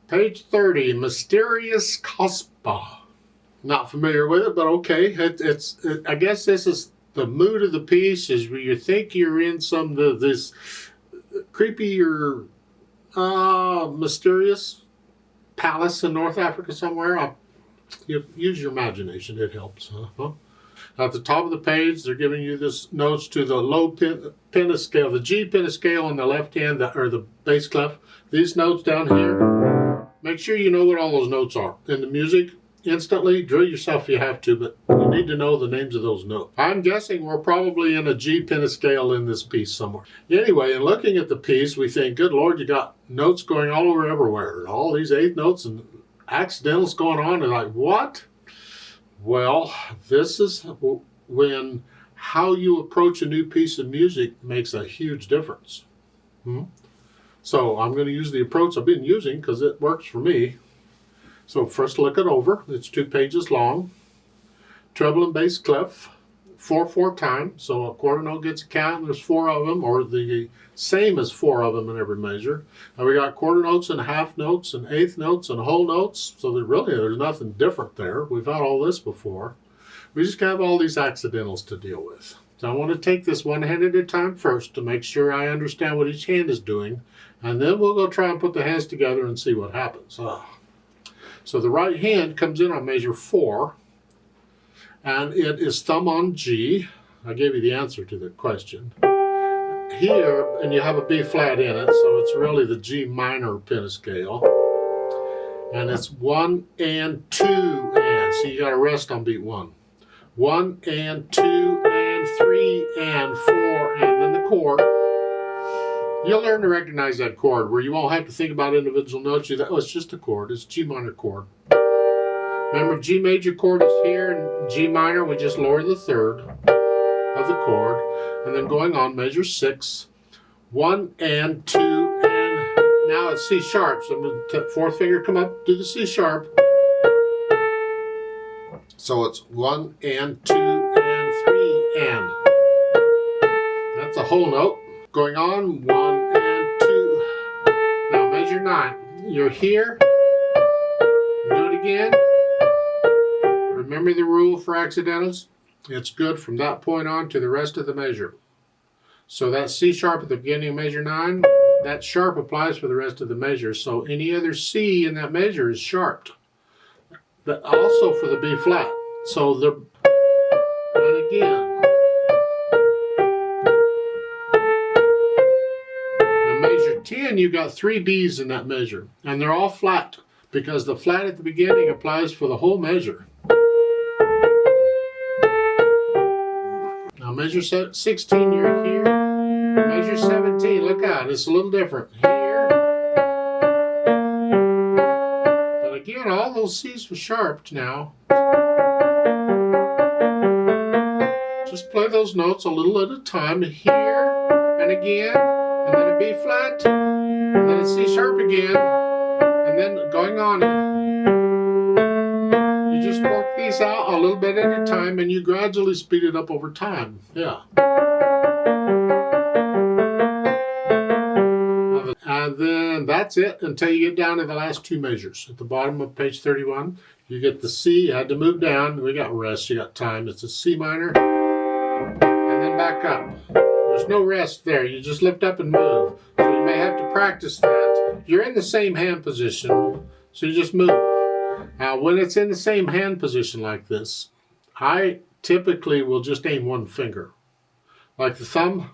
Page 30, Mysterious Casbah. Not familiar with it, but okay. I guess this is the mood of the piece, is where you think you're in some of this creepy or mysterious palace in North Africa somewhere. Use your imagination, it helps. At the top of the page, they're giving you this notes to the low pentascale, the G pentascale on the left hand, or the bass clef. These notes down here, make sure you know what all those notes are. In the music, instantly, drill yourself if you have to, but you need to know the names of those notes. I'm guessing we're probably in a G pentascale in this piece somewhere. Anyway, in looking at the piece, we think, good Lord, you got notes going all over everywhere, and all these eighth notes and accidentals going on, and like, what? Well, this is when how you approach a new piece of music makes a huge difference. So I'm going to use the approach I've been using because it works for me. So first look it over. It's 2 pages long. Treble and bass clef, 4/4 time. So a quarter note gets a count, and there's 4 of them, or the same as 4 of them in every measure. And we got quarter notes and half notes and eighth notes and whole notes. So there's nothing different there. We've had all this before. We just have all these accidentals to deal with. So I want to take this one hand at a time first to make sure I understand what each hand is doing. And then we'll go try and put the hands together and see what happens. So the right hand comes in on measure 4, and it is thumb on G. I gave you the answer to the question. Here, and you have a B flat in it, so it's really the G minor pentascale. And it's 1 and 2 and. So you got to rest on beat 1. 1 and 2 and 3 and 4 and then the chord. You'll learn to recognize that chord where you won't have to think about individual notes. Oh, it's just a chord. It's G minor chord. Remember, G major chord is here, and G minor, we just lower the third of the chord. And then going on, measure 6, 1 and 2, and now it's C sharp. So I'm going to fourth finger come up, do the C sharp. So it's 1 and 2 and 3 and. That's a whole note. Going on, 1 and 2. Now measure 9. You're here. Do it again. Remember the rule for accidentals? It's good from that point on to the rest of the measure. So that C sharp at the beginning of measure 9, that sharp applies for the rest of the measure. So any other C in that measure is sharped. But also for the B flat. So and again. Measure 10, you got 3 B's in that measure, and they're all flat because the flat at the beginning applies for the whole measure. Now measure 16, you're here. Measure 17, look out, it's a little different. Here. But again, all those C's were sharped now. Just play those notes a little at a time. Here and again. And then a B flat, and then a C sharp again, and then going on. You just work these out a little bit at a time, and you gradually speed it up over time. Yeah. And then that's it until you get down to the last 2 measures. At the bottom of page 31, you get the C. You had to move down. We got rest. You got time. It's a C minor, and then back up. There's no rest there. You just lift up and move. So you may have to practice that. You're in the same hand position, so you just move. Now, when it's in the same hand position like this, I typically will just aim one finger. Like the thumb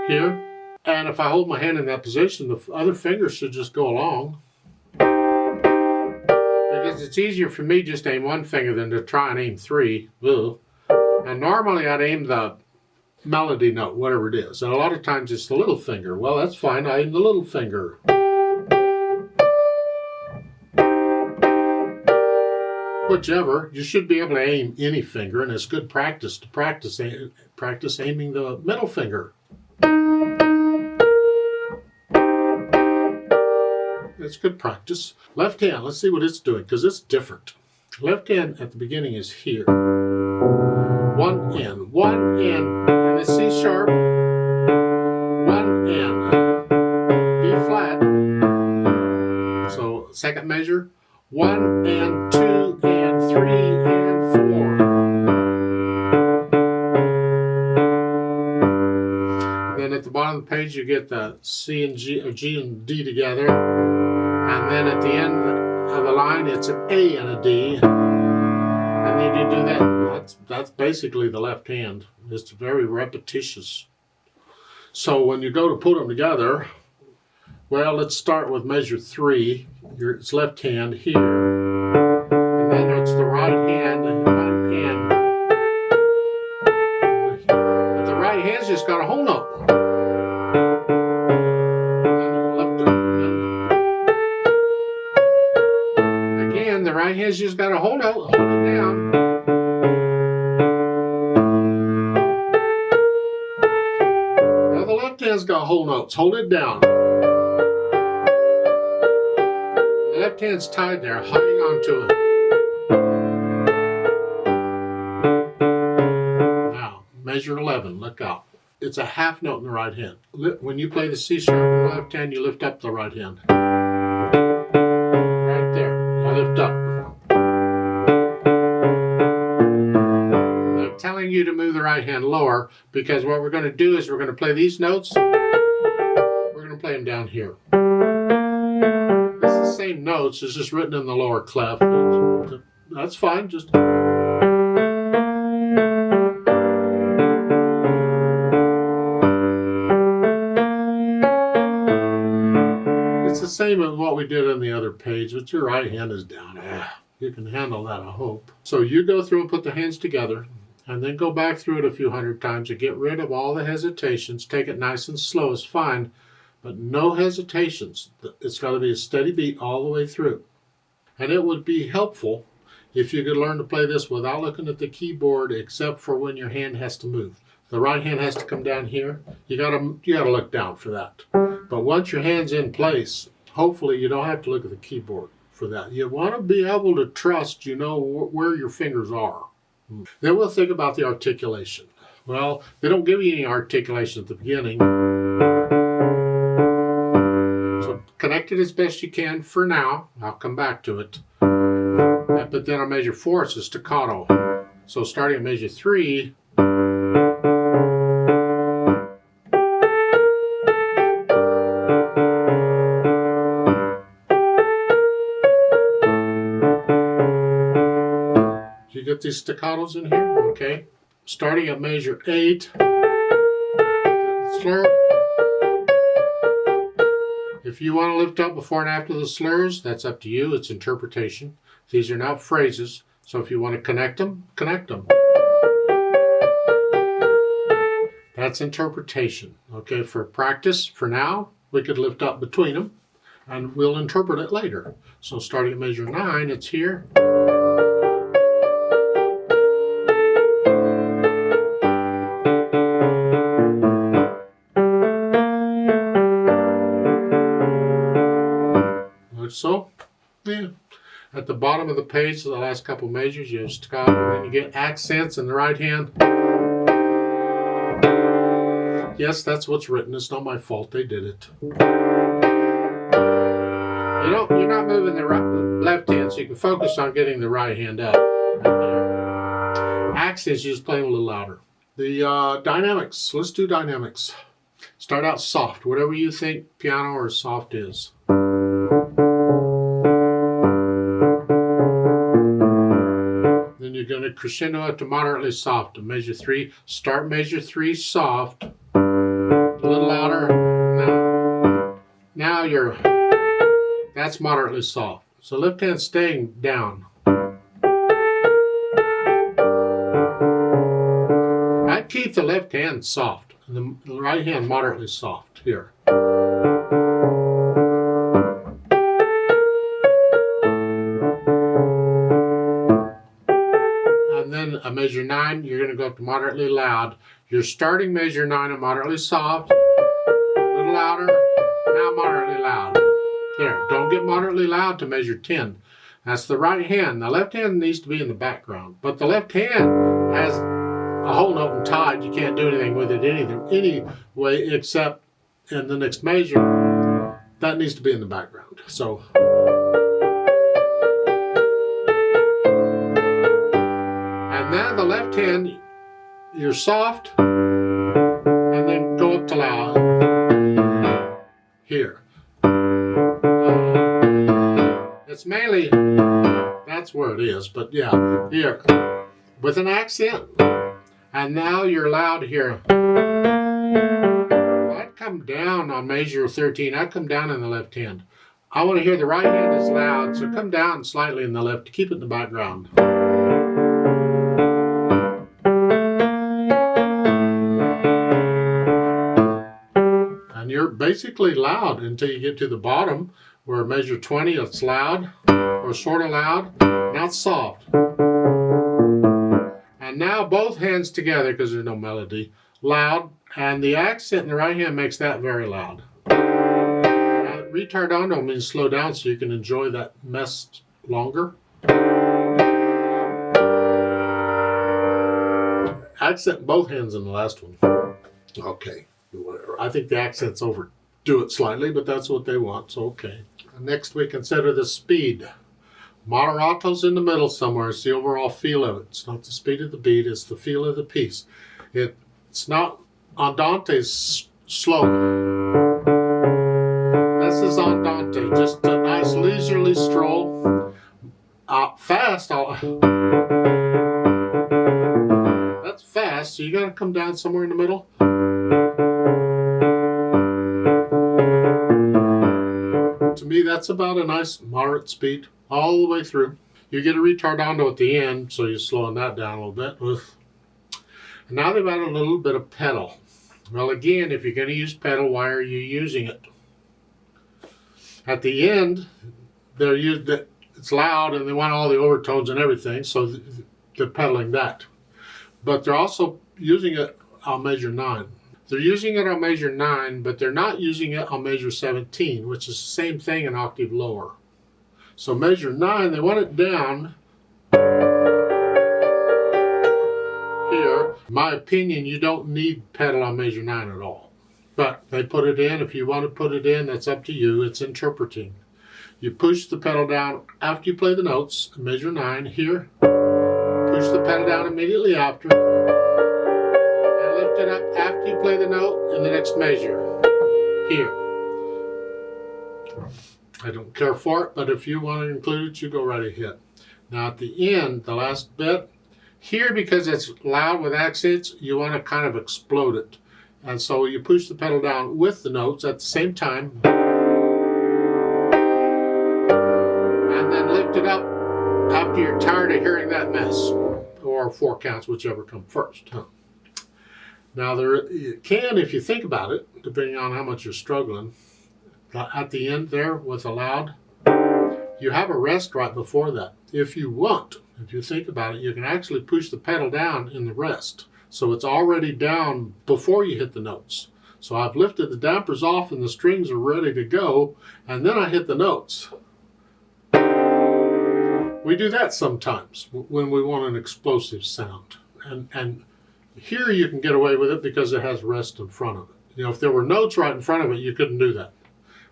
here. And if I hold my hand in that position, the other finger should just go along. Because it's easier for me just to aim one finger than to try and aim 3. Ugh. And normally I'd aim the melody note, whatever it is. And a lot of times it's the little finger. Well, that's fine. I aim the little finger. Whichever. You should be able to aim any finger, and it's good practice to practice aiming the middle finger. It's good practice. Left hand, let's see what it's doing, because it's different. Left hand at the beginning is here. 1 and 1 and a C sharp, 1 and B flat, second measure. 1 and 2 and 3 and 4. Then at the bottom of the page you get the C and G, or G and D together. And then at the end of the line it's an A and a D. And then you do that. That's basically the left hand. It's very repetitious. So when you go to put them together, well, let's start with measure 3. It's left hand here. And then it's the right hand and right hand. But the right hand's just got a whole note. Again, the right hand's just got a whole note. Hold it down. Now the left hand's got whole notes. Hold it down. The left hand's tied there, hanging on to it. Now, measure 11, look out. It's a half note in the right hand. When you play the C sharp in the left hand, you lift up the right hand. Right there, I lift up. They're telling you to move the right hand lower because what we're going to do is we're going to play these notes. We're going to play them down here. Same notes, it's just written in the lower clef. That's fine, just it's the same as what we did on the other page, but your right hand is down. You can handle that, I hope. So you go through and put the hands together and then go back through it a few hundred times to get rid of all the hesitations. Take it nice and slow is fine. But no hesitations. It's got to be a steady beat all the way through. And it would be helpful if you could learn to play this without looking at the keyboard, except for when your hand has to move. The right hand has to come down here. You gotta look down for that. But once your hand's in place, hopefully you don't have to look at the keyboard for that. You want to be able to trust you know where your fingers are. Then we'll think about the articulation. Well, they don't give you any articulation at the beginning. Connect it as best you can for now. I'll come back to it. But then on measure 4, it's a staccato. So starting at measure 3, do you get these staccatos in here? Okay. Starting at measure 8, slur. If you want to lift up before and after the slurs, that's up to you. It's interpretation. These are not phrases. So if you want to connect them, connect them. That's interpretation. Okay, for practice, for now, we could lift up between them and we'll interpret it later. So starting at measure 9, it's here. So, yeah. At the bottom of the page, the last couple measures, you have staccato, and then you get accents in the right hand. Yes, that's what's written. It's not my fault. They did it. You're not moving the left hand, so you can focus on getting the right hand up. Right there. Accents, you just play them a little louder. The dynamics. Let's do dynamics. Start out soft, whatever you think piano or soft is. You're going to crescendo it to moderately soft to measure 3. Start measure 3 soft. A little louder. Now that's moderately soft. So left hand staying down. I'd keep the left hand soft and the right hand moderately soft here. A measure 9, you're going to go up to moderately loud. You're starting measure 9 at moderately soft, a little louder, now moderately loud. There, don't get moderately loud to measure 10. That's the right hand. The left hand needs to be in the background, but the left hand has a whole note and tied. You can't do anything with it anyway except in the next measure. That needs to be in the background. So now the left hand, you're soft, and then go up to loud. Here. It's mainly, that's where it is, but yeah, here. With an accent, and now you're loud here. I'd come down on measure 13, I'd come down in the left hand. I want to hear the right hand is loud, so come down slightly in the left to keep it in the background. And you're basically loud until you get to the bottom, where measure 20, it's loud, or sort of loud, now it's soft. And now both hands together, because there's no melody, loud, and the accent in the right hand makes that very loud. Now, retardando means slow down so you can enjoy that mess longer. Accent both hands in the last one. Okay, whatever. I think the accents overdo it slightly, but that's what they want, so okay. Next we consider the speed. Moderato's in the middle somewhere. It's the overall feel of it. It's not the speed of the beat, it's the feel of the piece. It's not Andante's slow. This is Andante, just a nice leisurely stroll. Fast, that's fast, so you gotta come down somewhere in the middle. To me, that's about a nice moderate speed all the way through. You get a retardando at the end, so you're slowing that down a little bit. And now they've added a little bit of pedal. Well, again, if you're going to use pedal, why are you using it? At the end, it's loud and they want all the overtones and everything, so they're pedaling that. But they're also using it on measure 9. They're using it on measure 9, but they're not using it on measure 17, which is the same thing, an octave lower. So measure 9, they want it down here. In my opinion, you don't need pedal on measure 9 at all. But they put it in. If you want to put it in, that's up to you. It's interpreting. You push the pedal down after you play the notes, measure 9 here. Push the pedal down immediately after. And lift it up after you play the note in the next measure. Here. I don't care for it, but if you want to include it, you go right ahead. Now at the end, the last bit, here because it's loud with accents, you want to kind of explode it. And so you push the pedal down with the notes at the same time. And then lift it up after you're tired of hearing that mess. Or 4 counts, whichever comes first. Now you can, if you think about it, depending on how much you're struggling, at the end there with a loud, you have a rest right before that. If you want, if you think about it, you can actually push the pedal down in the rest. So it's already down before you hit the notes. So I've lifted the dampers off and the strings are ready to go, and then I hit the notes. We do that sometimes when we want an explosive sound. And here you can get away with it because it has rest in front of it. You know, if there were notes right in front of it, you couldn't do that.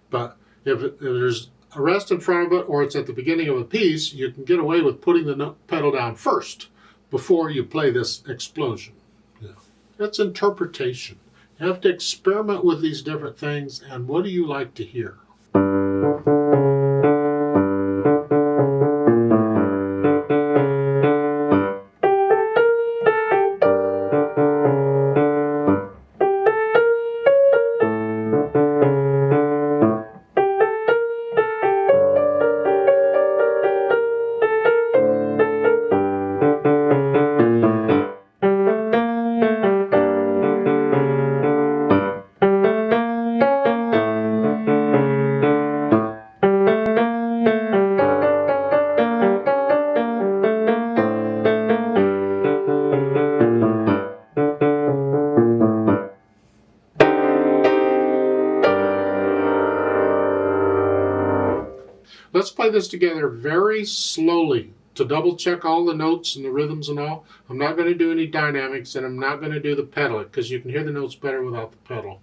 But if there's a rest in front of it or it's at the beginning of a piece, you can get away with putting the pedal down first before you play this explosion. Yeah. That's interpretation. You have to experiment with these different things, and what do you like to hear? Let's play this together very slowly to double check all the notes and the rhythms and all. I'm not going to do any dynamics, and I'm not going to do the pedal because you can hear the notes better without the pedal.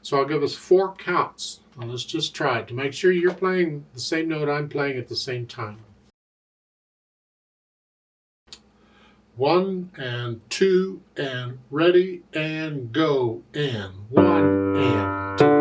So I'll give us 4 counts. Now let's just try it to make sure you're playing the same note I'm playing at the same time. 1 and 2 and ready and go and 1 and 2.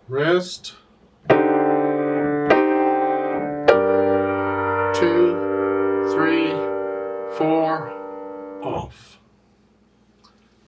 Rest.